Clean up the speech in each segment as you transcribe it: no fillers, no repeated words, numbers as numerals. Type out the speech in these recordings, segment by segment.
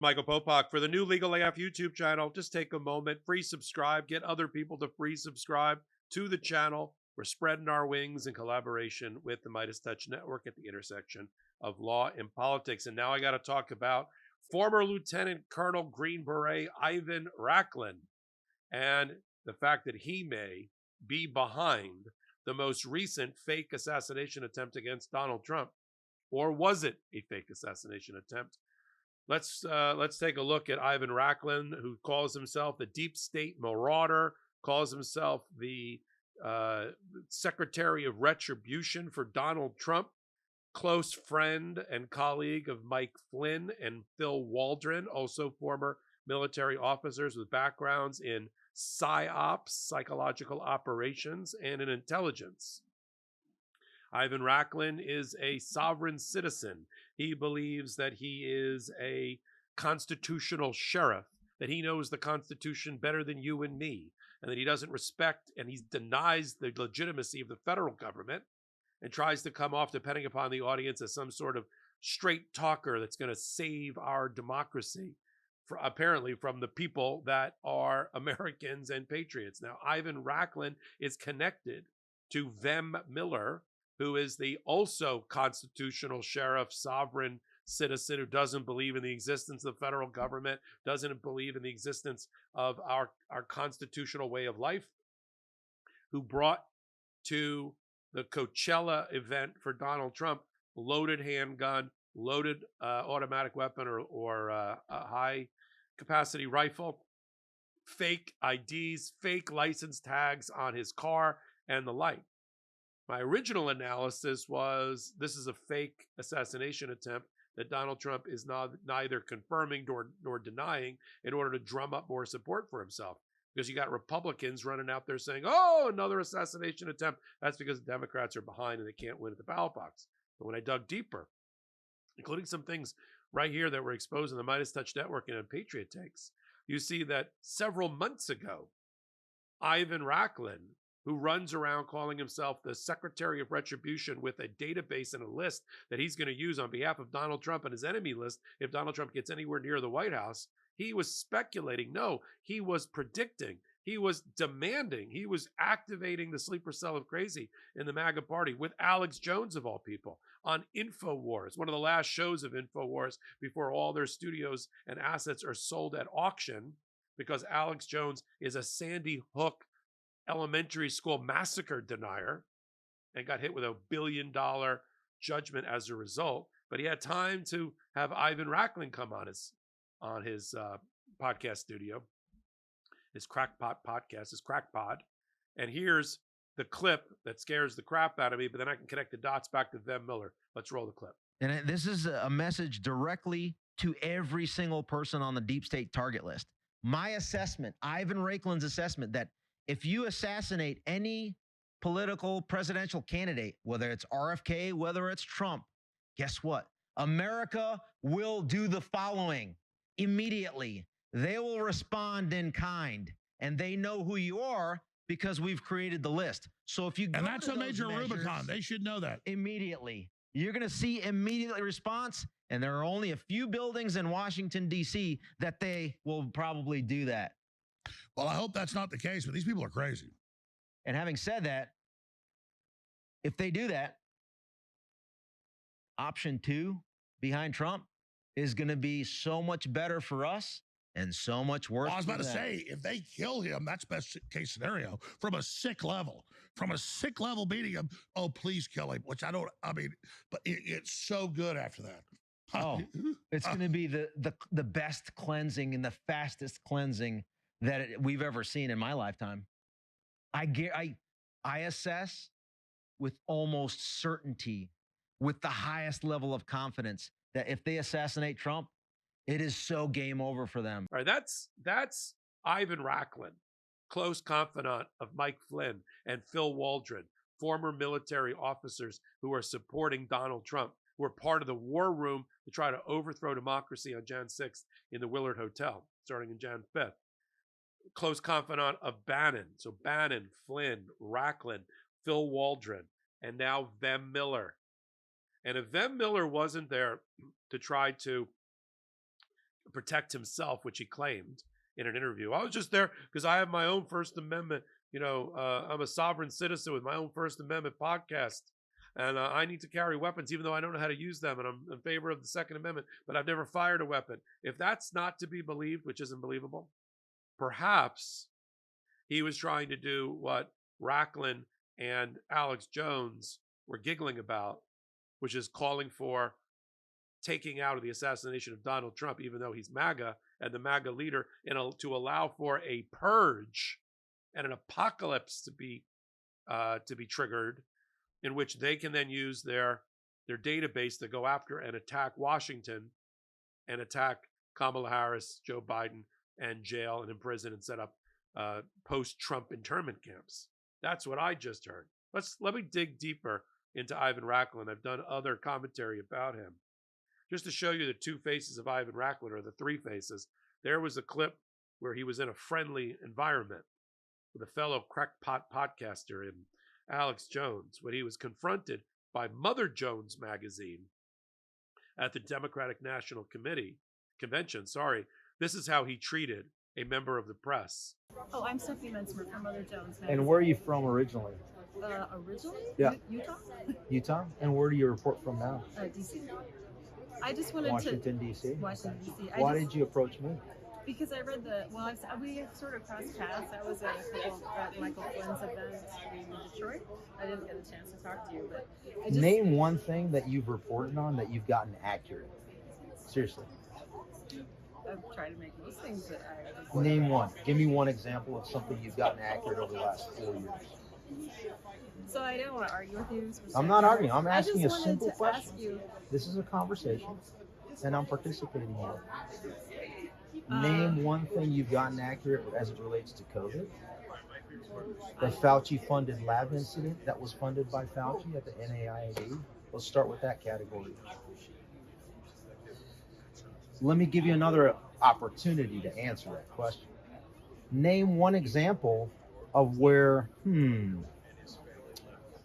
Michael Popok for the new Legal AF YouTube channel. Just take a moment, free subscribe, get other people to free subscribe to the channel. We're spreading our wings in collaboration with the Midas Touch Network at the intersection of law and politics. And now I got to talk about former Lieutenant Colonel Green Beret Ivan Racklin and the fact that he may be behind the most recent fake assassination attempt against Donald Trump. Or was it a fake assassination attempt? Let's take a look at Ivan Racklin, who calls himself the deep state marauder, calls himself the secretary of retribution for Donald Trump, close friend and colleague of Mike Flynn and Phil Waldron, also former military officers with backgrounds in psy-ops, psychological operations, and in intelligence. Ivan Racklin is a sovereign citizen. He believes that he is a constitutional sheriff, that he knows the Constitution better than you and me, and that he doesn't respect and he denies the legitimacy of the federal government and tries to come off, depending upon the audience, as some sort of straight talker that's going to save our democracy, apparently from the people that are Americans and patriots. Now, Ivan Racklin is connected to Vem Miller, who is the also constitutional sheriff, sovereign citizen who doesn't believe in the existence of the federal government, doesn't believe in the existence of our constitutional way of life, who brought to the Coachella event for Donald Trump loaded handgun, loaded automatic weapon or a high-capacity rifle, fake IDs, fake license tags on his car, and the like. My original analysis was this is a fake assassination attempt that Donald Trump is neither confirming nor denying in order to drum up more support for himself. Because you got Republicans running out there saying, oh, another assassination attempt. That's because the Democrats are behind and they can't win at the ballot box. But when I dug deeper, including some things right here that were exposed in the Midas Touch Network and in Patriot Takes, you see that several months ago, Ivan Racklin, who runs around calling himself the Secretary of Retribution with a database and a list that he's going to use on behalf of Donald Trump and his enemy list if Donald Trump gets anywhere near the White House, he was speculating. No, he was predicting. He was demanding. He was activating the sleeper cell of crazy in the MAGA party with Alex Jones, of all people, on InfoWars, one of the last shows of InfoWars before all their studios and assets are sold at auction, because Alex Jones is a Sandy Hook elementary school massacre denier and got hit with $1 billion judgment as a result. But he had time to have Ivan Racklin come on his podcast studio, his Crackpot podcast, his Crackpod. And here's the clip that scares the crap out of me, but then I can connect the dots back to Vem Miller. Let's roll the clip. And this is a message directly to every single person on the deep state target list. My assessment, Ivan Raiklin's assessment, that if you assassinate any political presidential candidate, whether it's RFK, whether it's Trump, guess what? America will do the following immediately. They will respond in kind, and they know who you are because we've created the list. So if you go, and that's to a major Rubicon. They should know that immediately. You're going to see immediate response, and there are only a few buildings in Washington, D.C. that they will probably do that. Well, I hope that's not the case, but these people are crazy. And having said that, if they do that, option 2 behind Trump is going to be so much better for us and so much worse. Well, I was about for to them. say, if they kill him, that's best case scenario from a sick level. From a sick level beating him, oh, please kill him, which but it's so good after that. Oh, it's going to be the best cleansing and the fastest cleansing that we've ever seen in my lifetime. I assess with almost certainty, with the highest level of confidence, that if they assassinate Trump, it is so game over for them. All right, that's Ivan Racklin, close confidant of Mike Flynn and Phil Waldron, former military officers who are supporting Donald Trump, who are part of the war room to try to overthrow democracy on Jan 6th in the Willard Hotel, starting in Jan 5th. Close confidant of Bannon. So Bannon, Flynn, Racklin, Phil Waldron, and now Vem Miller. And if Vem Miller wasn't there to try to protect himself, which he claimed in an interview. I was just there because I have my own First Amendment. I'm a sovereign citizen with my own First Amendment podcast. And I need to carry weapons, even though I don't know how to use them. And I'm in favor of the Second Amendment, but I've never fired a weapon. If that's not to be believed, which isn't believable, perhaps he was trying to do what Racklin and Alex Jones were giggling about, which is calling for taking out of the assassination of Donald Trump, even though he's MAGA and the MAGA leader, to allow for a purge and an apocalypse to be triggered, in which they can then use their database to go after and attack Washington and attack Kamala Harris, Joe Biden, and jail and imprison and set up post-Trump internment camps. That's what I just heard. Let me dig deeper into Ivan Racklin. I've done other commentary about him. Just to show you the two faces of Ivan Racklin, or the three faces, there was a clip where he was in a friendly environment with a fellow crackpot podcaster in Alex Jones when he was confronted by Mother Jones magazine at the Democratic National Convention. This is how he treated a member of the press. Oh, I'm Sophie Mensmer from Mother Jones magazine. And where are you from originally? Originally? Yeah. Utah? Utah? And where do you report from now? DC. I just wanted Washington, D.C.? Washington, D.C. Why did you approach me? Because I read we sort of crossed paths. I was at Michael Flynn's event in Detroit. I didn't get a chance to talk to you, but I just... Name one thing that you've reported on that you've gotten accurate. Seriously. I've tried to make most things that I... Name one. Give me one example of something you've gotten accurate over the last 4 years. So I don't want to argue with you. I'm not arguing. I'm asking a simple question. Ask you, this is a conversation, and I'm participating in it. Name one thing you've gotten accurate as it relates to COVID. The Fauci-funded lab incident that was funded by Fauci at the NIAID. Let's start with that category. Let me give you another opportunity to answer that question. Name one example of where,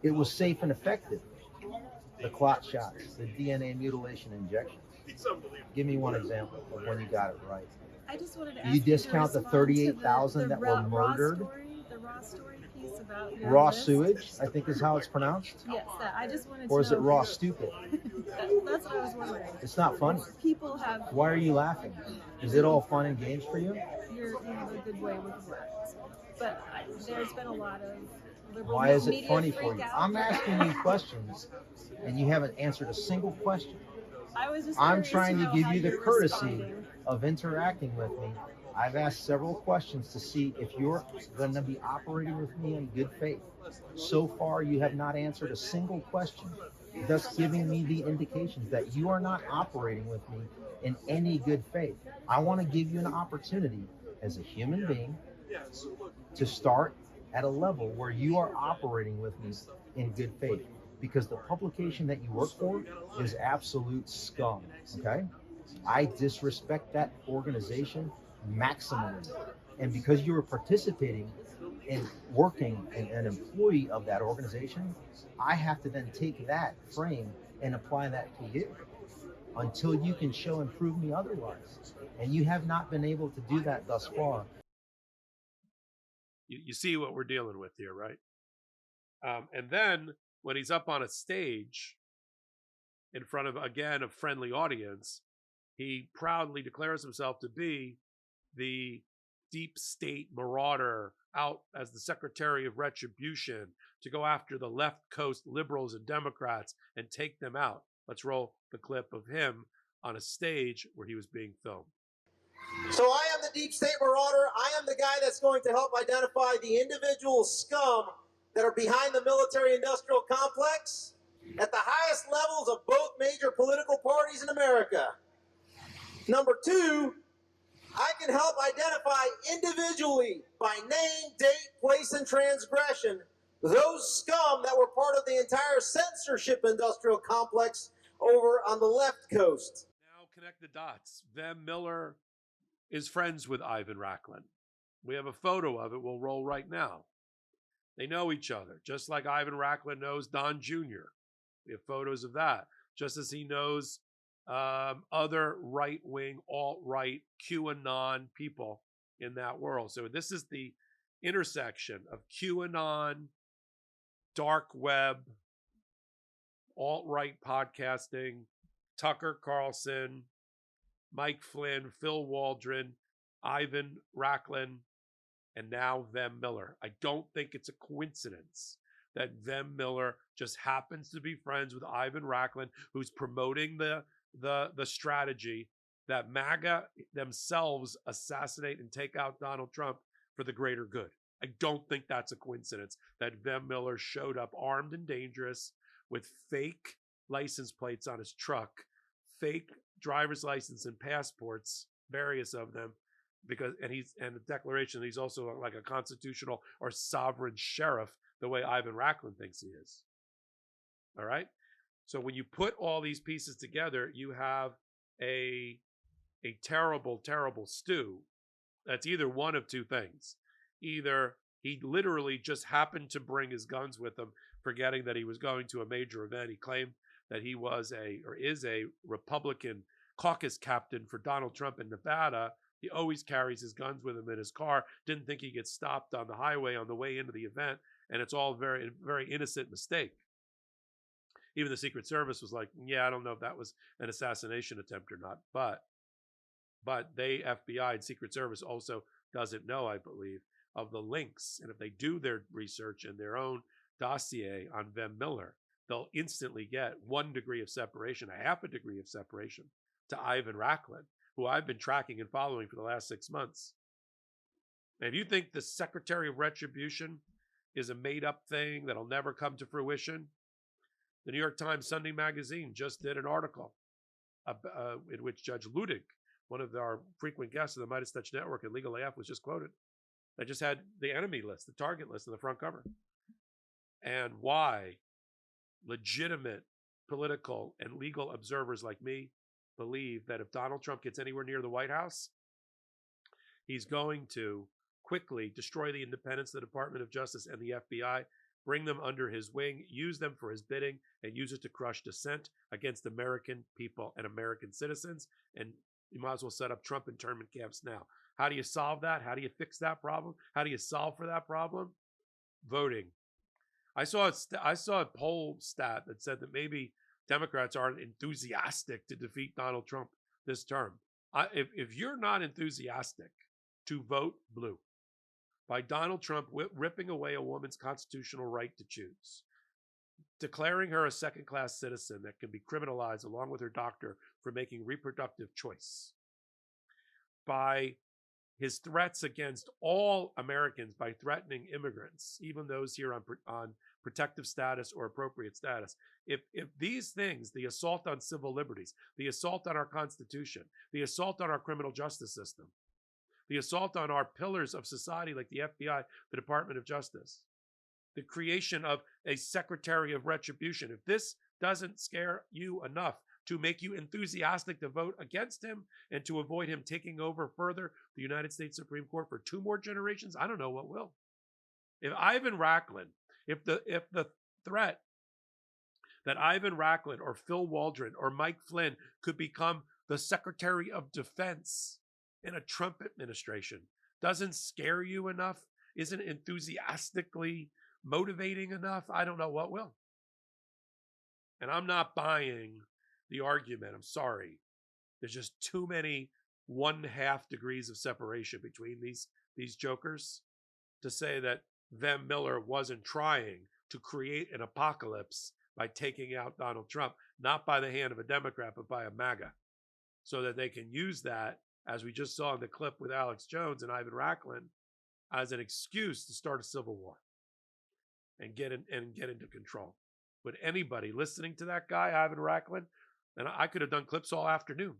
it was safe and effective. The clot shots, the DNA mutilation injections. Give me one example of when you got it right. I just wanted to ask you discount the 38,000 that were murdered. The raw story piece about raw list. sewage, I think is how it's pronounced. Yes, I just wanted to Or is know it raw stupid? That's what I was wondering. It's not funny. People have... Why are you laughing? Is it all fun and games for you? You have a good way with words. But there's been a lot of... Why is it funny for you? out. I'm asking you questions, and you haven't answered a single question. I'm trying to give you the courtesy of interacting with me. I've asked several questions to see if you're going to be operating with me in good faith. So far, you have not answered a single question, thus giving me the indications that you are not operating with me in any good faith. I want to give you an opportunity as a human being to start at a level where you are operating with me in good faith, because the publication that you work for is absolute scum, okay? I disrespect that organization maximally. And because you are participating in working and an employee of that organization, I have to then take that frame and apply that to you until you can show and prove me otherwise. And you have not been able to do that thus far. You see what we're dealing with here, right? And then when he's up on a stage in front of, again, a friendly audience, he proudly declares himself to be the deep state marauder out as the secretary of retribution to go after the left coast liberals and Democrats and take them out. Let's roll the clip of him on a stage where he was being filmed. So I am the deep state marauder. I am the guy that's going to help identify the individual scum that are behind the military-industrial complex at the highest levels of both major political parties in America. Number two, I can help identify individually by name, date, place, and transgression those scum that were part of the entire censorship industrial complex over on the left coast. Now connect the dots. Van Miller is friends with Ivan Racklin. We have a photo of it. We'll roll right now. They know each other, just like Ivan Racklin knows Don Jr. We have photos of that, just as he knows other right-wing, alt-right, QAnon people in that world. So this is the intersection of QAnon, dark web, alt-right podcasting, Tucker Carlson, Mike Flynn, Phil Waldron, Ivan Racklin, and now Vem Miller. I don't think it's a coincidence that Vem Miller just happens to be friends with Ivan Racklin, who's promoting the strategy that MAGA themselves assassinate and take out Donald Trump for the greater good. I don't think that's a coincidence that Vem Miller showed up armed and dangerous with fake license plates on his truck, fake driver's license and passports, various of them, because and the declaration that he's also like a constitutional or sovereign sheriff, the way Ivan Racklin thinks he is. All right. So when you put all these pieces together, you have a terrible, terrible stew. That's either one of two things. Either he literally just happened to bring his guns with him, forgetting that he was going to a major event. He claimed that he was is a Republican caucus captain for Donald Trump in Nevada. He always carries his guns with him in his car. Didn't think he'd get stopped on the highway on the way into the event. And it's all very, very innocent mistake. Even the Secret Service was like, yeah, I don't know if that was an assassination attempt or not. But they, FBI and Secret Service also doesn't know, I believe, of the links. And if they do their research in their own dossier on Vem Miller, they'll instantly get 1 degree of separation, a half a degree of separation to Ivan Racklin, who I've been tracking and following for the last 6 months. And if you think the Secretary of Retribution is a made-up thing that'll never come to fruition, the New York Times Sunday Magazine just did an article in which Judge Ludig, one of our frequent guests of the Midas Touch Network and Legal AF, was just quoted. They just had the enemy list, the target list on the front cover. And why legitimate political and legal observers like me believe that if Donald Trump gets anywhere near the White House, he's going to quickly destroy the independence of the Department of Justice and the FBI, bring them under his wing, use them for his bidding, and use it to crush dissent against American people and American citizens. And you might as well set up Trump internment camps now. How do you solve that? How do you fix that problem? How do you solve for that problem? Voting. I saw a poll stat that said that maybe Democrats aren't enthusiastic to defeat Donald Trump this term. If you're not enthusiastic to vote blue by Donald Trump ripping away a woman's constitutional right to choose, declaring her a second-class citizen that can be criminalized along with her doctor for making reproductive choice, by his threats against all Americans by threatening immigrants, even those here on protective status or appropriate status. If these things, the assault on civil liberties, the assault on our Constitution, the assault on our criminal justice system, the assault on our pillars of society like the FBI, the Department of Justice, the creation of a Secretary of Retribution, if this doesn't scare you enough to make you enthusiastic to vote against him and to avoid him taking over further the United States Supreme Court for 2 more generations, I don't know what will. If Ivan Racklin, if the threat that Ivan Racklin or Phil Waldron or Mike Flynn could become the Secretary of Defense in a Trump administration doesn't scare you enough, isn't enthusiastically motivating enough, I don't know what will. And I'm not buying the argument. I'm sorry. There's just too many 1/2 degrees of separation between these jokers to say that Vem Miller wasn't trying to create an apocalypse by taking out Donald Trump, not by the hand of a Democrat, but by a MAGA, so that they can use that, as we just saw in the clip with Alex Jones and Ivan Racklin, as an excuse to start a civil war and get into control. Would anybody listening to that guy, Ivan Racklin, and I could have done clips all afternoon.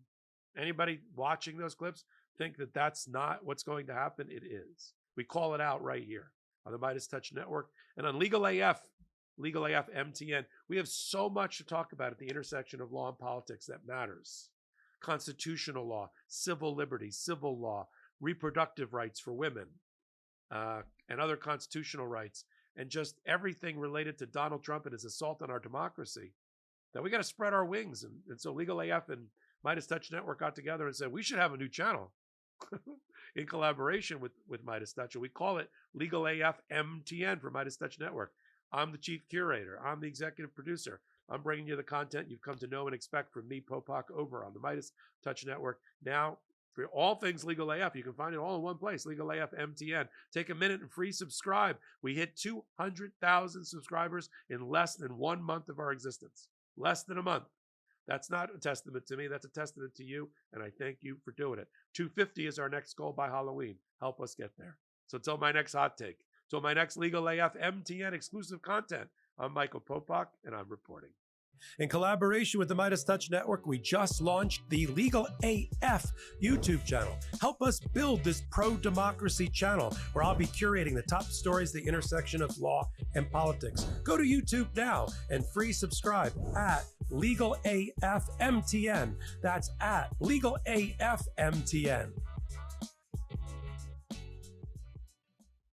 Anybody watching those clips think that that's not what's going to happen? It is. We call it out right here on the Midas Touch Network and on Legal AF MTN. We have so much to talk about at the intersection of law and politics that matters. Constitutional law, civil liberties, civil law, reproductive rights for women, and other constitutional rights, and just everything related to Donald Trump and his assault on our democracy. that we got to spread our wings. And so Legal AF and Midas Touch Network got together and said, we should have a new channel in collaboration with Midas Touch. And we call it Legal AF MTN for Midas Touch Network. I'm the chief curator. I'm the executive producer. I'm bringing you the content you've come to know and expect from me, Popok, over on the Midas Touch Network. Now, for all things Legal AF, you can find it all in one place, Legal AF MTN. Take a minute and free subscribe. We hit 200,000 subscribers in less than 1 month of our existence. Less than a month. That's not a testament to me. That's a testament to you, and I thank you for doing it. 250 is our next goal by Halloween. Help us get there. So until my next hot take, until my next Legal AF MTN exclusive content, I'm Michael Popok, and I'm reporting. In collaboration with the Midas Touch Network, we just launched the Legal AF YouTube channel. Help us build this pro-democracy channel where I'll be curating the top stories, the intersection of law and politics. Go to YouTube now and free subscribe at Legal AF MTN. That's at Legal AF MTN.